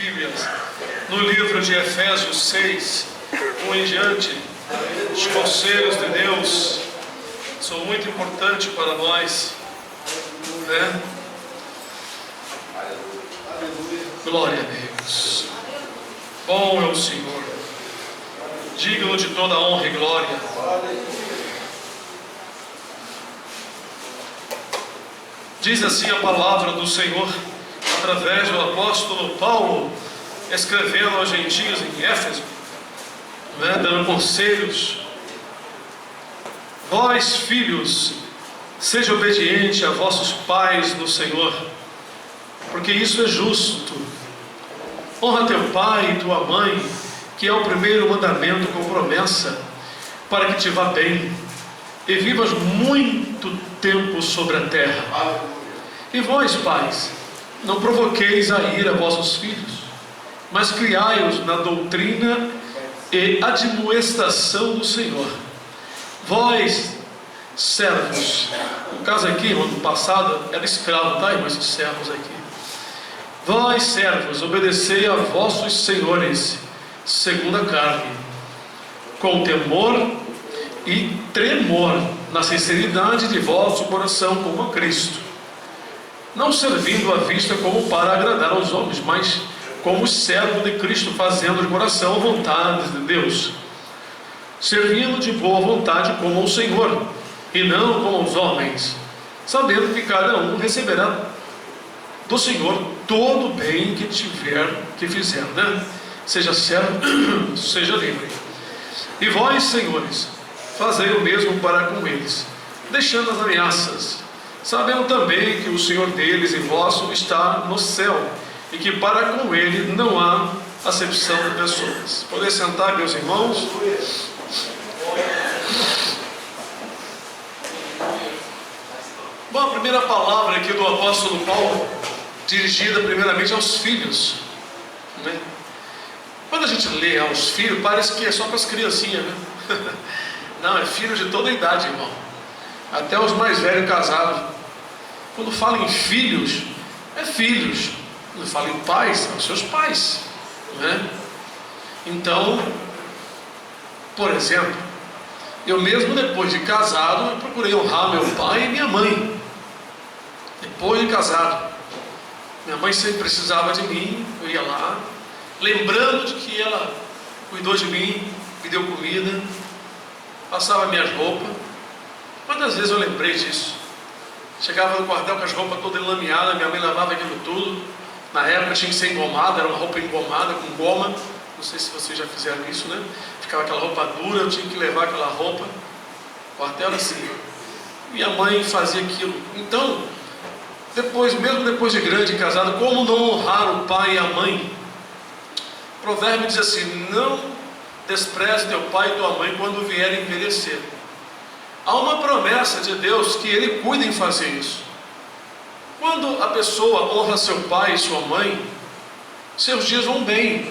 Bíblias no livro de Efésios 6, 1 em diante. Os conselhos de Deus são muito importantes para nós, né? Glória a Deus. Bom é o Senhor, digno de toda honra e glória. Diz assim a palavra do Senhor, através do apóstolo Paulo, escrevendo aos gentios em Éfeso, né, dando conselhos. Vós, filhos, seja obediente a vossos pais no Senhor, porque isso é justo. Honra teu pai e tua mãe, que é o primeiro mandamento com promessa, para que te vá bem e vivas muito tempo sobre a terra. E vós, pais, não provoqueis a ira vossos filhos, mas criai-os na doutrina e admoestação do Senhor. Vós, servos, no caso aqui, no ano passado, era escravo, tá, irmãos, esses servos aqui. Vós, servos, obedecei a vossos senhores, segundo a carne, com temor e tremor, na sinceridade de vosso coração, como a Cristo, não servindo à vista como para agradar aos homens, mas como servo de Cristo, fazendo de coração a vontade de Deus, servindo de boa vontade como ao Senhor, e não como aos homens, sabendo que cada um receberá do Senhor todo o bem que fizer, né? Seja servo, seja livre. E vós, senhores, fazei o mesmo para com eles, deixando as ameaças, sabendo também que o Senhor deles e vosso está no céu, e que para com ele não há acepção de pessoas. Poder sentar, meus irmãos. Bom, a primeira palavra aqui do apóstolo Paulo, dirigida primeiramente aos filhos, né? Quando a gente lê aos filhos, parece que é só para as criancinhas, né? Não, é filho de toda a idade, irmão, até os mais velhos casados. Quando fala em filhos, é filhos. Quando fala em pais, são os seus pais, né? Então, por exemplo, eu mesmo depois de casado, eu procurei honrar meu pai e minha mãe. Depois de casado, minha mãe sempre precisava de mim, eu ia lá, lembrando de que ela cuidou de mim, me deu comida, passava minhas roupas. Quantas vezes eu lembrei disso? Chegava no quartel com as roupas todas enlameadas, minha mãe lavava aquilo tudo. Na época tinha que ser engomada, era uma roupa engomada, com goma. Não sei se vocês já fizeram isso, né? Ficava aquela roupa dura, eu tinha que levar aquela roupa. O quartel era assim. Minha mãe fazia aquilo. Então, mesmo depois de grande e casado, como não honrar o pai e a mãe? O provérbio diz assim: não despreze teu pai e tua mãe quando vierem envelhecer. Há uma promessa de Deus que Ele cuida em fazer isso. Quando a pessoa honra seu pai e sua mãe, seus dias vão bem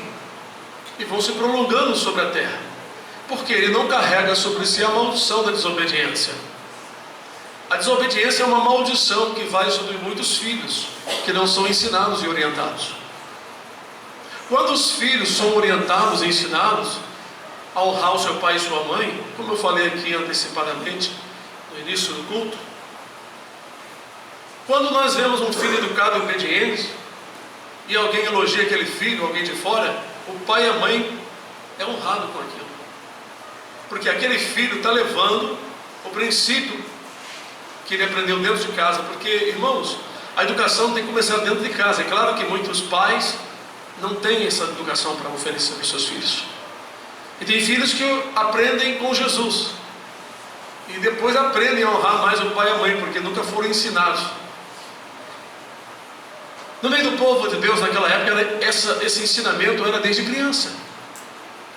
e vão se prolongando sobre a terra, porque Ele não carrega sobre si a maldição da desobediência. A desobediência é uma maldição que vai sobre muitos filhos que não são ensinados e orientados. Quando os filhos são orientados e ensinados a honrar o seu pai e sua mãe, como eu falei aqui antecipadamente no início do culto, quando nós vemos um filho educado e obediente e alguém elogia aquele filho, alguém de fora, o pai e a mãe é honrado com aquilo, porque aquele filho está levando o princípio que ele aprendeu dentro de casa. Porque, irmãos, a educação tem que começar dentro de casa. É claro que muitos pais não têm essa educação para oferecer para os seus filhos, e tem filhos que aprendem com Jesus e depois aprendem a honrar mais o pai e a mãe, porque nunca foram ensinados. No meio do povo de Deus naquela época, esse ensinamento era desde criança.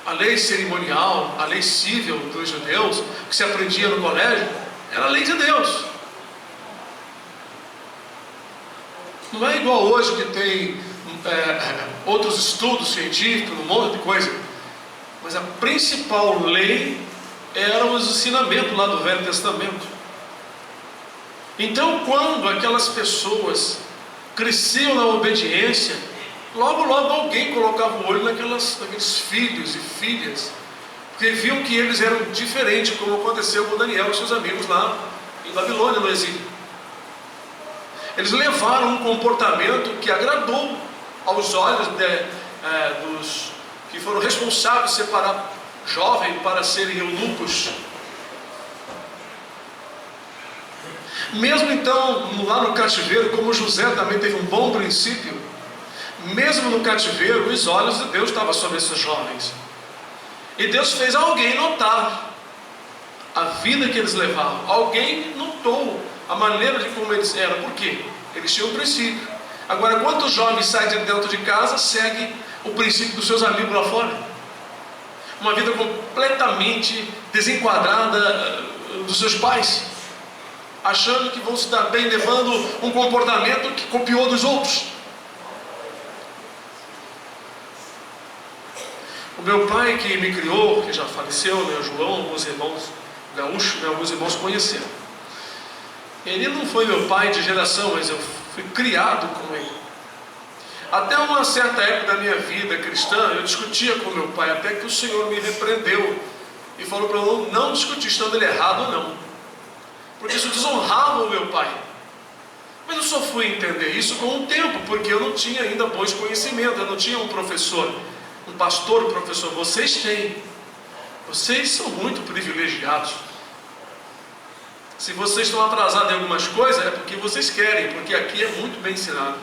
A lei cerimonial, a lei civil dos judeus, que se aprendia no colégio, era a lei de Deus. Não é igual hoje que tem outros estudos científicos, um monte de coisa. Mas a principal lei eram os ensinamentos lá do Velho Testamento. Então, quando aquelas pessoas cresciam na obediência, Logo, logo alguém colocava o olho naqueles filhos e filhas, porque viam que eles eram diferentes, como aconteceu com Daniel e seus amigos lá em Babilônia, no exílio. Eles levaram um comportamento que agradou aos olhos dos que foram responsáveis de separar jovens para serem eunucos. Mesmo então, lá no cativeiro, como José também teve um bom princípio, mesmo no cativeiro, os olhos de Deus estavam sobre esses jovens. E Deus fez alguém notar a vida que eles levavam. Alguém notou a maneira de como eles eram. Por quê? Eles tinham um princípio. Agora, quantos jovens saem de dentro de casa, seguem o princípio dos seus amigos lá fora? Uma vida completamente desenquadrada dos seus pais, achando que vão se dar bem, levando um comportamento que copiou dos outros. O meu pai que me criou, que já faleceu, meu João, alguns irmãos gaúchos, alguns irmãos conheceram. Ele não foi meu pai de geração, mas eu fui criado com ele. Até uma certa época da minha vida cristã, eu discutia com meu pai, até que o Senhor me repreendeu e falou para eu não discutir estando ele errado ou não, porque isso desonrava o meu pai. Mas eu só fui entender isso com o tempo, porque eu não tinha ainda bons conhecimentos, eu não tinha um professor, um pastor, um professor. Vocês têm, vocês são muito privilegiados. Se vocês estão atrasados em algumas coisas, é porque vocês querem, porque aqui é muito bem ensinado.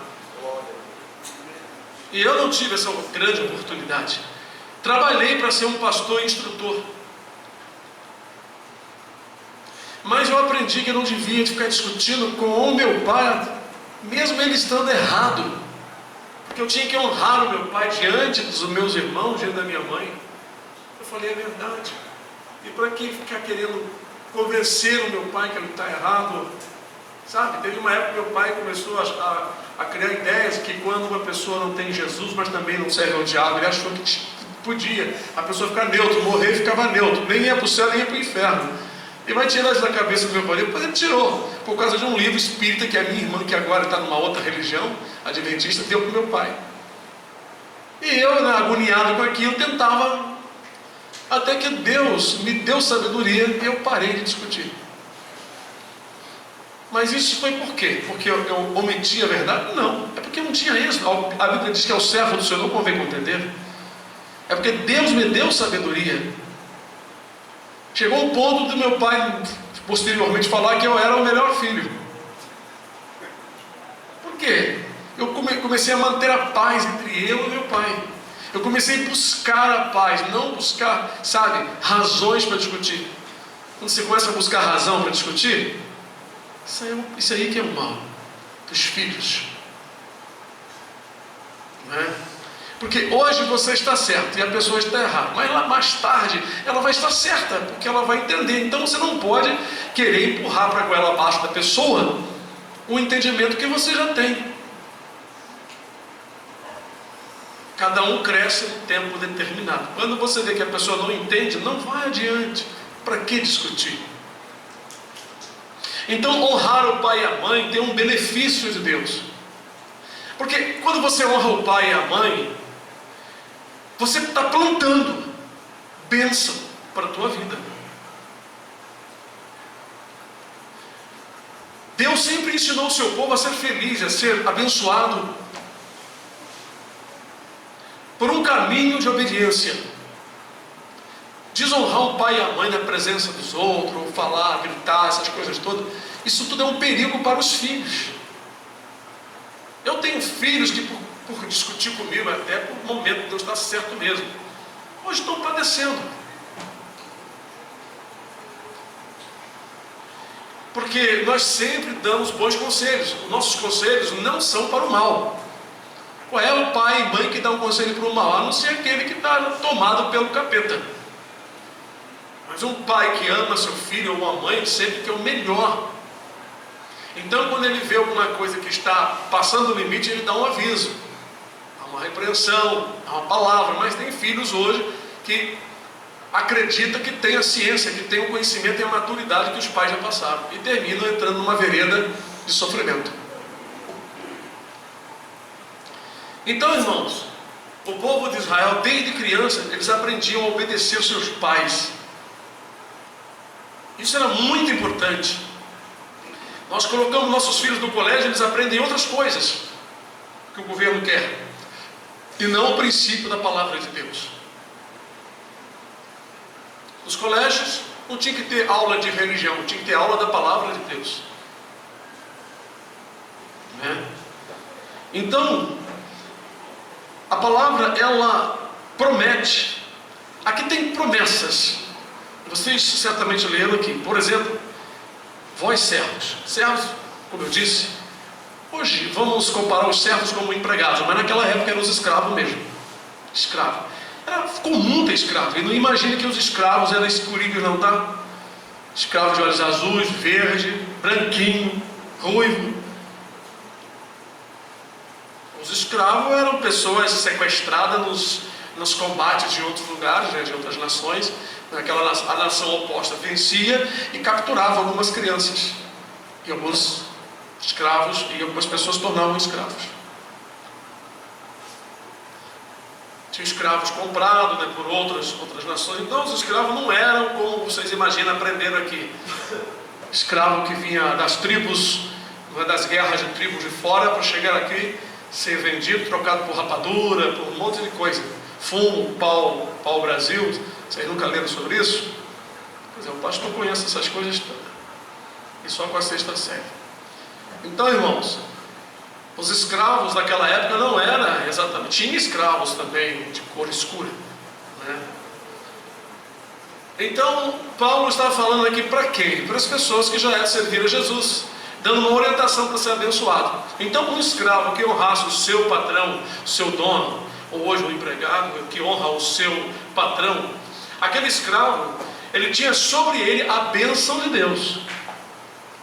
E eu não tive essa grande oportunidade. Trabalhei para ser um pastor e instrutor, mas eu aprendi que eu não devia ficar discutindo com o meu pai, mesmo ele estando errado, porque eu tinha que honrar o meu pai diante dos meus irmãos, diante da minha mãe. Eu falei, é verdade. E para que ficar querendo convencer o meu pai que ele está errado? Sabe, teve uma época que meu pai começou a criar ideias que quando uma pessoa não tem Jesus, mas também não serve ao diabo, ele achou que podia a pessoa ficar neutro, morrer e ficava neutro, nem ia para o céu, nem ia para o inferno. E vai tirar isso da cabeça do meu pai. Depois ele tirou, por causa de um livro espírita que a minha irmã, que agora está numa outra religião, adventista, deu para o meu pai. E eu, agoniado com aquilo, tentava, até que Deus me deu sabedoria e eu parei de discutir. Mas isso foi por quê? Porque eu omiti a verdade? Não, é porque eu não tinha isso. A Bíblia diz que é o servo do Senhor, não convém contender. É porque Deus me deu sabedoria. Chegou um ponto do meu pai posteriormente falar que eu era o melhor filho. Por quê? Eu comecei a manter a paz entre eu e meu pai. Eu comecei a buscar a paz, não buscar, sabe, razões para discutir. Quando você começa a buscar razão para discutir, isso aí que é o mal dos filhos, não é? Porque hoje você está certo e a pessoa está errada, mas lá mais tarde ela vai estar certa, porque ela vai entender. Então você não pode querer empurrar para a goela abaixo da pessoa o entendimento que você já tem. Cada um cresce num tempo determinado. Quando você vê que a pessoa não entende, não vai adiante. Para que discutir? Então honrar o pai e a mãe tem um benefício de Deus. Porque quando você honra o pai e a mãe, você está plantando bênção para a tua vida. Deus sempre ensinou o seu povo a ser feliz, a ser abençoado por um caminho de obediência. Desonrar o pai e a mãe na presença dos outros, ou falar, gritar, essas coisas todas, isso tudo é um perigo para os filhos. Eu tenho filhos que por discutir comigo, até por um momento Deus está certo mesmo, hoje estão padecendo. Porque nós sempre damos bons conselhos. Os nossos conselhos não são para o mal. Qual é o pai e mãe que dá um conselho para o mal? A não ser aquele que está tomado pelo capeta. Mas um pai que ama seu filho ou uma mãe sempre quer o melhor. Então quando ele vê alguma coisa que está passando o limite, ele dá um aviso, dá uma repreensão, dá uma palavra. Mas tem filhos hoje que acreditam que tem a ciência, que tem o conhecimento e a maturidade que os pais já passaram, e terminam entrando numa vereda de sofrimento. Então, irmãos, o povo de Israel, desde criança, eles aprendiam a obedecer aos seus pais. Isso era muito importante. Nós colocamos nossos filhos no colégio, eles aprendem outras coisas que o governo quer, e não o princípio da palavra de Deus. Nos colégios não tinha que ter aula de religião, tinha que ter aula da palavra de Deus, né? Então, a palavra, ela promete. Aqui tem promessas. Vocês certamente leram aqui. Por exemplo, vós servos. Servos, como eu disse, hoje vamos comparar os servos como empregados, mas naquela época eram os escravos mesmo. Escravo. Era comum ter escravo. E não imagine que os escravos eram escurinhos, não, tá? Escravos de olhos azuis, verde, branquinho, ruivo. Os escravos eram pessoas sequestradas nos combates de outros lugares, né, de outras nações. A nação oposta vencia e capturava algumas crianças. E alguns escravos, e algumas pessoas tornavam escravos. Tinha escravos comprados, né, por outras nações. Então os escravos não eram como vocês imaginam, aprenderam aqui. Escravo que vinha das tribos, das guerras de tribos de fora, para chegar aqui, ser vendido, trocado por rapadura, por um monte de coisa. Fumo, pau Brasil. Vocês nunca leram sobre isso? Pois é, o pastor conhece essas coisas todas. E só com a sexta série. Então, irmãos, os escravos naquela época não era exatamente... Tinha escravos também de cor escura, né? Então, Paulo está falando aqui para quem? Para as pessoas que já serviram a Jesus, dando uma orientação para ser abençoado. Então, um escravo que honrasse o seu patrão, o seu dono, ou hoje o empregado que honra o seu patrão, aquele escravo, ele tinha sobre ele a bênção de Deus.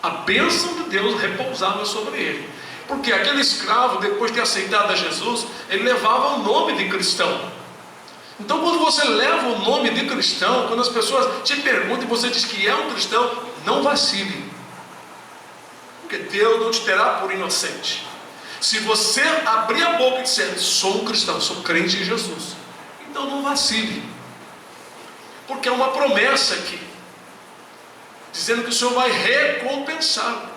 A bênção de Deus repousava sobre ele. Porque aquele escravo, depois de ter aceitado a Jesus, ele levava o nome de cristão. Então, quando você leva o nome de cristão, quando as pessoas te perguntam e você diz que é um cristão, não vacile. Porque Deus não te terá por inocente. Se você abrir a boca e disser, sou um cristão, sou crente em Jesus, então não vacile. Porque é uma promessa aqui, dizendo que o Senhor vai recompensá-lo.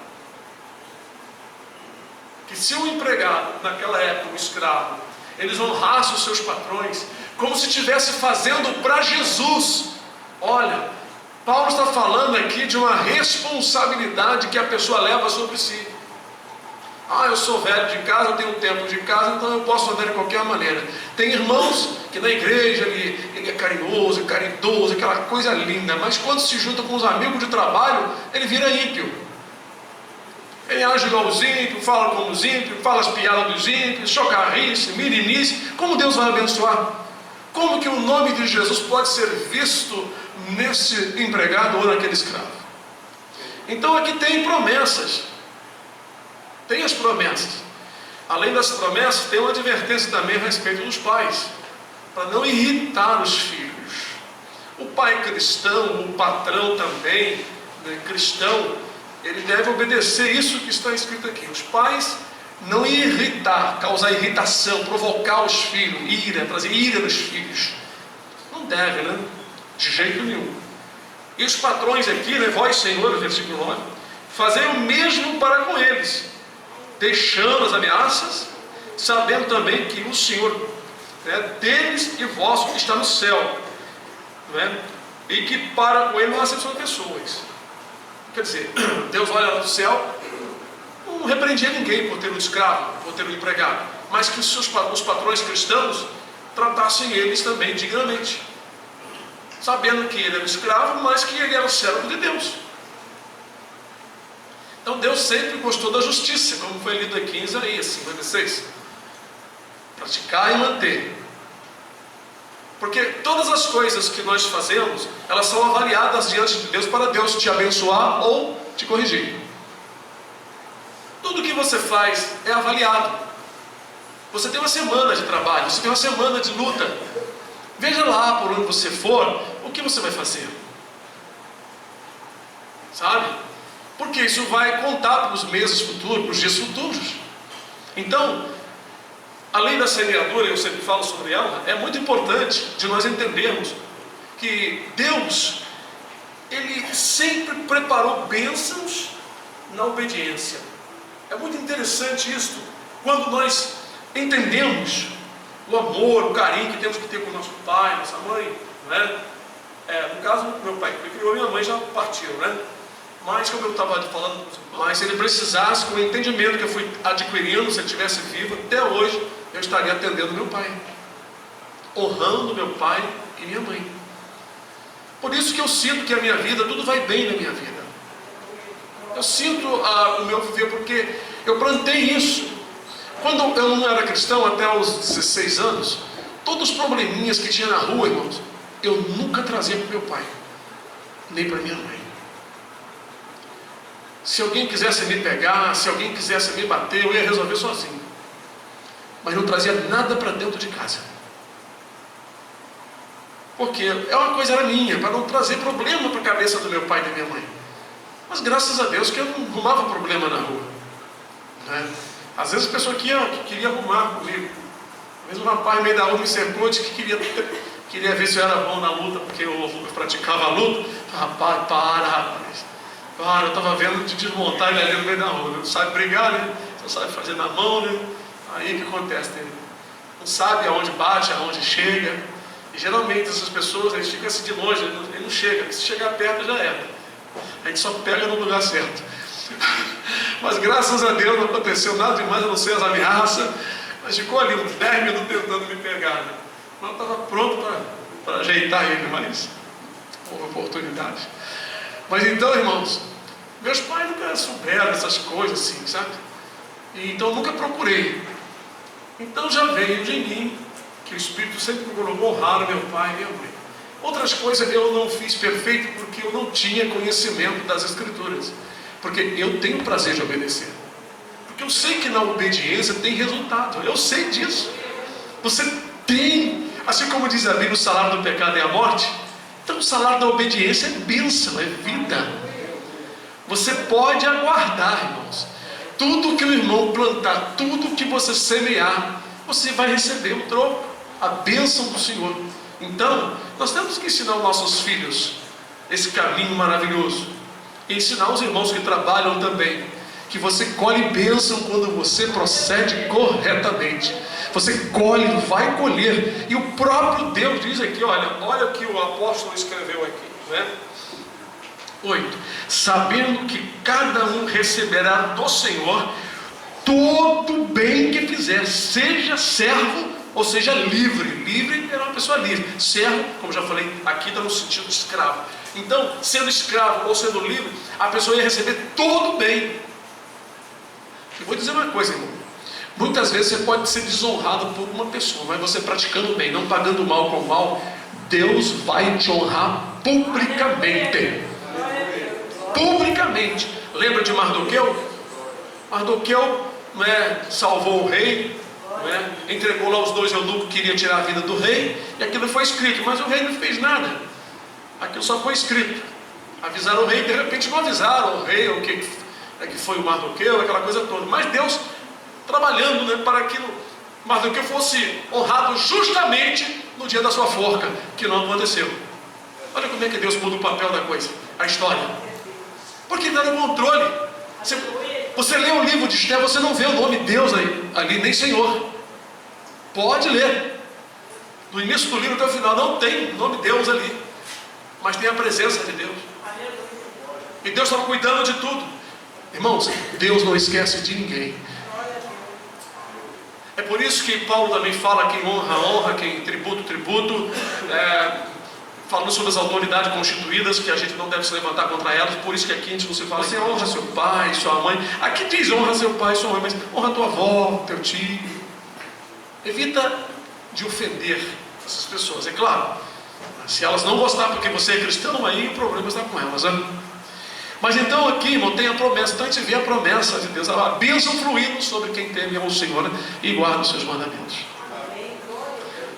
Que se um empregado, naquela época, um escravo, eles honrassem os seus patrões, como se estivesse fazendo para Jesus. Olha, Paulo está falando aqui de uma responsabilidade que a pessoa leva sobre si. Eu sou velho de casa, eu tenho tempo de casa, então eu posso andar de qualquer maneira. Tem irmãos que na igreja ele é carinhoso, caridoso, aquela coisa linda, mas quando se junta com os amigos de trabalho, ele vira ímpio. Ele age igual os ímpios, fala como os ímpios, fala as piadas dos ímpios, chocarrice, mirinice. Como Deus vai abençoar? Como que o nome de Jesus pode ser visto nesse empregado ou naquele escravo? Então aqui tem promessas. Tem as promessas. Além das promessas, tem uma advertência também a respeito dos pais, para não irritar os filhos. O pai cristão, o patrão também, né, cristão, ele deve obedecer isso que está escrito aqui. Os pais não irritar, causar irritação, provocar os filhos, ira, trazer ira nos filhos. Não deve, né? De jeito nenhum. E os patrões aqui, né, vós, Senhor, versículo 9, fazei o mesmo para com eles, deixando as ameaças, sabendo também que o Senhor, né, deles e vosso está no céu, né, e que para com ele não há acepção de pessoas. Quer dizer, Deus olha lá do céu, não repreendia ninguém por ter um escravo, por ter um empregado, mas que os patrões cristãos tratassem eles também dignamente, sabendo que ele era escravo, mas que ele era servo de Deus. Então Deus sempre gostou da justiça, como foi lido aqui em Isaías 56. Praticar e manter. Porque todas as coisas que nós fazemos, elas são avaliadas diante de Deus para Deus te abençoar ou te corrigir. Tudo que você faz é avaliado. Você tem uma semana de trabalho, você tem uma semana de luta. Veja lá por onde você for, o que você vai fazer. Sabe? Porque isso vai contar para os meses futuros, para os dias futuros. Então, a lei da semeadura, eu sempre falo sobre ela, é muito importante de nós entendermos que Deus, Ele sempre preparou bênçãos na obediência. É muito interessante isso, quando nós entendemos o amor, o carinho que temos que ter com o nosso pai, nossa mãe, né? No caso, meu pai que me criou, minha mãe já partiu, né? Mas, como eu estava falando, mas se ele precisasse, com o entendimento que eu fui adquirindo, se ele estivesse vivo, até hoje, eu estaria atendendo meu pai, honrando meu pai e minha mãe. Por isso que eu sinto que a minha vida, tudo vai bem na minha vida. Eu sinto o meu viver, porque eu plantei isso. Quando eu não era cristão, até os 16 anos, todos os probleminhas que tinha na rua, irmãos, eu nunca trazia para meu pai, nem para minha mãe. Se alguém quisesse me pegar, se alguém quisesse me bater, eu ia resolver sozinho. Mas não trazia nada para dentro de casa. Porque é uma coisa era minha, para não trazer problema para a cabeça do meu pai e da minha mãe. Mas graças a Deus que eu não arrumava problema na rua, né? Às vezes a pessoa que queria arrumar comigo. Às vezes um rapaz no meio da rua me cercou, disse que queria ver se eu era bom na luta, porque eu praticava a luta. Rapaz, rapaz. Para, eu estava vendo de desmontar ele ali no meio da rua. Não sabe brigar, né? Só sabe fazer na mão, né? Aí o que acontece? Né? Não sabe aonde bate, aonde chega. E geralmente essas pessoas, eles ficam assim de longe, ele não chega. Se chegar perto já era. A gente só pega no lugar certo. Mas graças a Deus não aconteceu nada demais, a não ser as ameaças. Mas ficou ali uns 10 minutos tentando me pegar, né? Mas eu estava pronto para ajeitar ele, mas houve oportunidade. Mas então, irmãos, meus pais nunca souberam essas coisas assim, sabe? E então nunca procurei. Então já veio de mim que o Espírito sempre procurou honrar meu pai e minha mãe. Outras coisas eu não fiz perfeito porque eu não tinha conhecimento das Escrituras. Porque eu tenho prazer de obedecer. Porque eu sei que na obediência tem resultado. Eu sei disso. Você tem, assim como diz a Bíblia, o salário do pecado é a morte. Então o salário da obediência é bênção, é vida. Você pode aguardar, irmãos. Tudo que o irmão plantar, tudo que você semear, você vai receber o troco, a bênção do Senhor. Então, nós temos que ensinar os nossos filhos esse caminho maravilhoso. E ensinar os irmãos que trabalham também, que você colhe bênção quando você procede corretamente. Você colhe, vai colher. E o próprio Deus diz aqui, olha o que o apóstolo escreveu aqui, né? 8. Sabendo que cada um receberá do Senhor todo o bem que fizer, seja servo ou seja livre. Livre é uma pessoa livre. Servo, como já falei, aqui está no sentido de escravo. Então, sendo escravo ou sendo livre, a pessoa ia receber todo o bem. Eu vou dizer uma coisa, irmão. Muitas vezes você pode ser desonrado por uma pessoa, mas você praticando bem, não pagando mal com mal, Deus vai te honrar publicamente. Publicamente. Lembra de Mardoqueu? Mardoqueu, né, salvou o rei, né, entregou lá os 2 eunucos que queriam tirar a vida do rei, e aquilo foi escrito, mas o rei não fez nada. Aquilo só foi escrito. Avisaram o rei, de repente não avisaram o rei o que foi o Mardoqueu, aquela coisa toda. Mas Deus trabalhando, né, para que Mardoqueu fosse honrado justamente no dia da sua forca, que não aconteceu. Olha como é que Deus muda o papel da coisa, a história. Porque ele está no controle. Você lê o livro de Esther, você não vê o nome Deus ali, nem Senhor. Pode ler. Do início do livro até o final, não tem o nome Deus ali. Mas tem a presença de Deus. E Deus estava cuidando de tudo. Irmãos, Deus não esquece de ninguém. É por isso que Paulo também fala: quem honra, honra, quem tributo, tributo. Falando sobre as autoridades constituídas, que a gente não deve se levantar contra elas. Por isso que aqui a gente não se fala, você honra seu pai, sua mãe. Aqui diz honra seu pai, sua mãe, mas honra tua avó, teu tio. Evita de ofender essas pessoas, é claro. Se elas não gostar porque você é cristão, aí o problema está com elas, né? Mas então aqui, irmão, tem a promessa. Então a gente vê a promessa de Deus, a bênção fluindo sobre quem teme ao Senhor e guarda os seus mandamentos.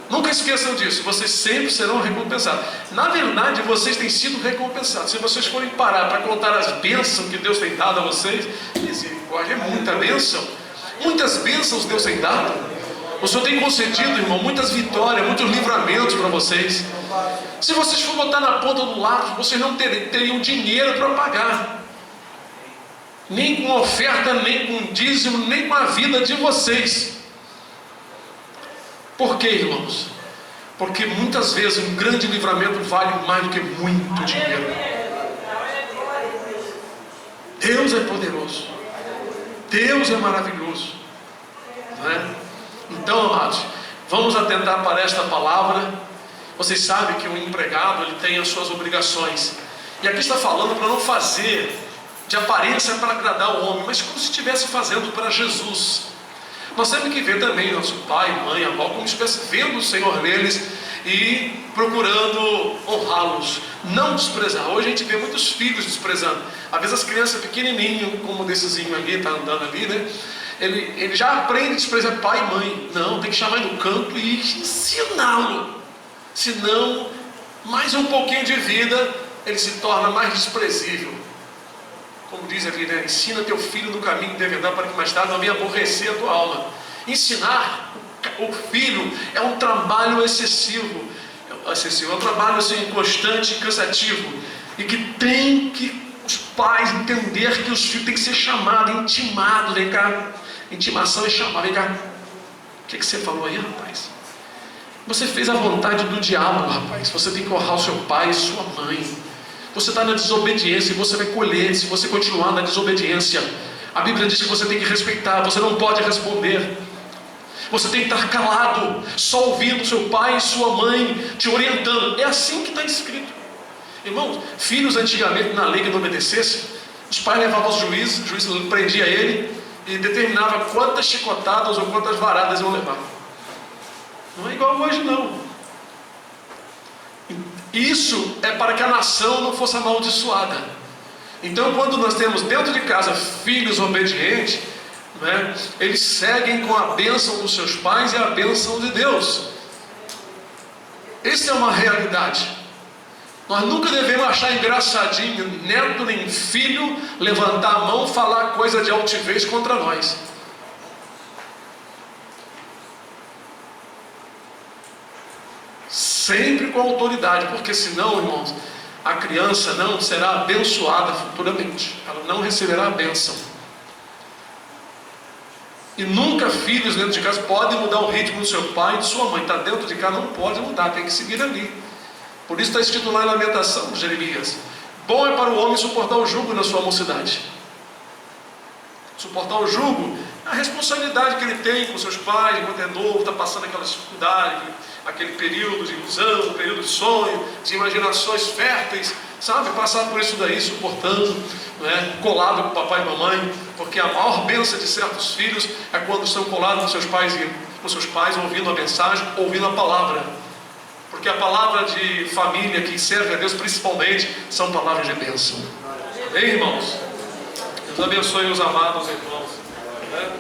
Nunca esqueçam disso, vocês sempre serão recompensados. Na verdade, vocês têm sido recompensados. Se vocês forem parar para contar as bênçãos que Deus tem dado a vocês, misericórdia, é muita bênção. Muitas bênçãos Deus tem dado. O Senhor tem concedido, irmão, muitas vitórias, muitos livramentos para vocês. Se vocês for botar na ponta do lápis, vocês não teriam dinheiro para pagar. Nem com oferta, nem com dízimo, nem com a vida de vocês. Por quê, irmãos? Porque muitas vezes um grande livramento vale mais do que muito dinheiro. Deus é poderoso. Deus é maravilhoso. Não é? Então, amados, vamos atentar para esta palavra. Vocês sabem que o empregado, ele tem as suas obrigações. E aqui está falando para não fazer de aparência para agradar o homem, mas como se estivesse fazendo para Jesus. Nós temos que ver também nosso pai, mãe, avó, como se estivesse vendo o Senhor neles e procurando honrá-los, não desprezar. Hoje a gente vê muitos filhos desprezando. Às vezes as crianças pequenininhas, como dessezinho ali, está andando ali, né? Ele já aprende a desprezar pai e mãe. Não, tem que chamar ele no canto e ensiná-lo. Senão, mais um pouquinho de vida, ele se torna mais desprezível. Como diz ali, né? Ensina teu filho no caminho que deve andar, para que mais tarde não venha aborrecer a tua alma. Ensinar o filho é um trabalho excessivo. É um trabalho assim, constante e cansativo. E que tem que os pais entender que os filhos têm que ser chamados, intimados. Vem cá, intimação é chamar. Vem cá, o que você falou aí, rapaz? Você fez a vontade do diabo, rapaz. Você tem que honrar o seu pai e sua mãe. Você está na desobediência e você vai colher se você continuar na desobediência. A Bíblia diz que você tem que respeitar, você não pode responder. Você tem que estar calado, só ouvindo seu pai e sua mãe te orientando. É assim que está escrito. Irmãos, filhos antigamente na lei que não obedecesse, os pais levavam aos juízes, o juiz prendia ele e determinava quantas chicotadas ou quantas varadas iam levar. Não é igual hoje não. Isso é para que a nação não fosse amaldiçoada. Então, quando nós temos dentro de casa filhos obedientes, né, eles seguem com a bênção dos seus pais e a bênção de Deus. Essa é uma realidade. Nós nunca devemos achar engraçadinho neto nem filho levantar a mão e falar coisa de altivez contra nós. Sempre com autoridade, porque senão, irmãos, a criança não será abençoada futuramente. Ela não receberá a bênção. E nunca filhos dentro de casa podem mudar o ritmo do seu pai e de sua mãe. Está dentro de casa, não pode mudar, tem que seguir ali. Por isso está escrito lá em Lamentação, Jeremias: bom é para o homem suportar o jugo na sua mocidade. Suportar o jugo, a responsabilidade que ele tem com seus pais, enquanto é novo, está passando aquela dificuldade, aquele período de ilusão, período de sonho, de imaginações férteis, sabe? Passar por isso daí, suportando, né? Colado com papai e mamãe, porque a maior bênção de certos filhos é quando estão colados com seus pais, ouvindo a mensagem, ouvindo a palavra. Porque a palavra de família que serve a Deus principalmente são palavras de bênção. Amém, irmãos? Deus abençoe os amados irmãos. Né?